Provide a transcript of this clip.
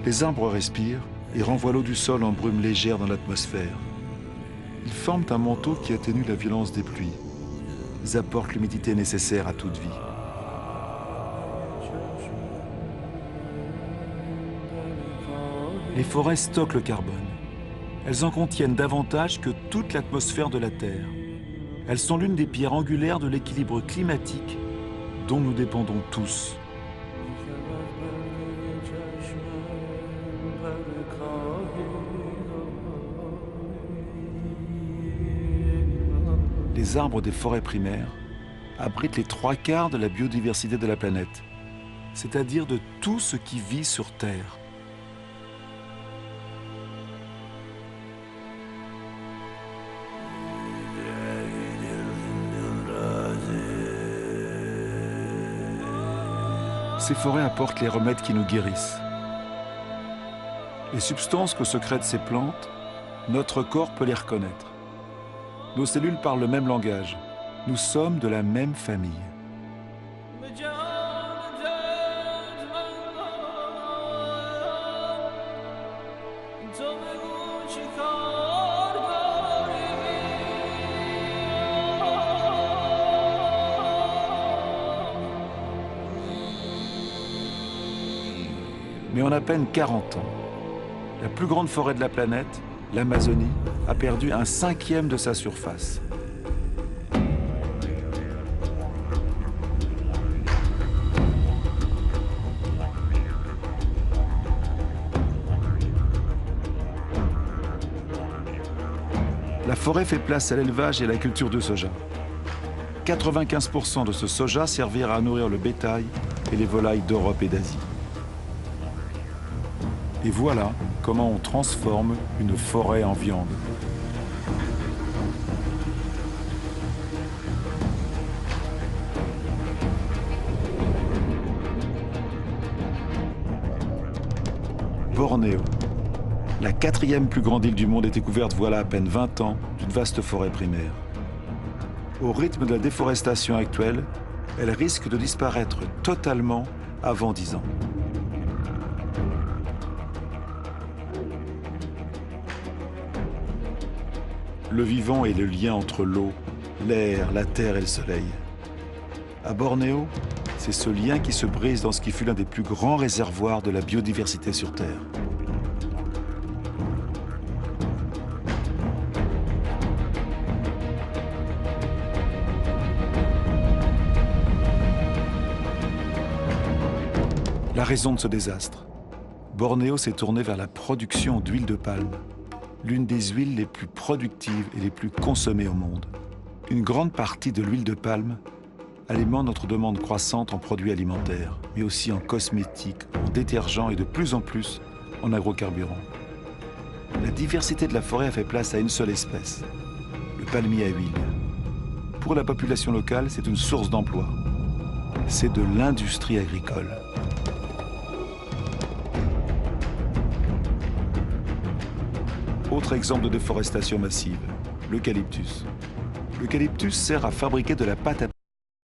Les arbres respirent et renvoient l'eau du sol en brume légère dans l'atmosphère. Ils forment un manteau qui atténue la violence des pluies. Ils apportent l'humidité nécessaire à toute vie. Les forêts stockent le carbone. Elles en contiennent davantage que toute l'atmosphère de la Terre. Elles sont l'une des pierres angulaires de l'équilibre climatique dont nous dépendons tous. Les arbres des forêts primaires abritent les 3/4 de la biodiversité de la planète, c'est-à-dire de tout ce qui vit sur Terre. Ces forêts apportent les remèdes qui nous guérissent. Les substances que secrètent ces plantes, notre corps peut les reconnaître. Nos cellules parlent le même langage. Nous sommes de la même famille. Mais en à peine 40 ans, la plus grande forêt de la planète, l'Amazonie, a perdu 1/5 de sa surface. La forêt fait place à l'élevage et à la culture de soja. 95% de ce soja servira à nourrir le bétail et les volailles d'Europe et d'Asie. Et voilà comment on transforme une forêt en viande. Bornéo, la 4e plus grande île du monde, était couverte voilà à peine 20 ans d'une vaste forêt primaire. Au rythme de la déforestation actuelle, elle risque de disparaître totalement avant 10 ans. Le vivant est le lien entre l'eau, l'air, la terre et le soleil. À Bornéo, c'est ce lien qui se brise dans ce qui fut l'un des plus grands réservoirs de la biodiversité sur Terre. La raison de ce désastre. Bornéo s'est tourné vers la production d'huile de palme, l'une des huiles les plus productives et les plus consommées au monde. Une grande partie de l'huile de palme alimente notre demande croissante en produits alimentaires, mais aussi en cosmétiques, en détergents et de plus en plus en agrocarburants. La diversité de la forêt a fait place à une seule espèce, le palmier à huile. Pour la population locale, c'est une source d'emploi. C'est de l'industrie agricole. Autre exemple de déforestation massive, l'eucalyptus. L'eucalyptus sert à fabriquer de la pâte à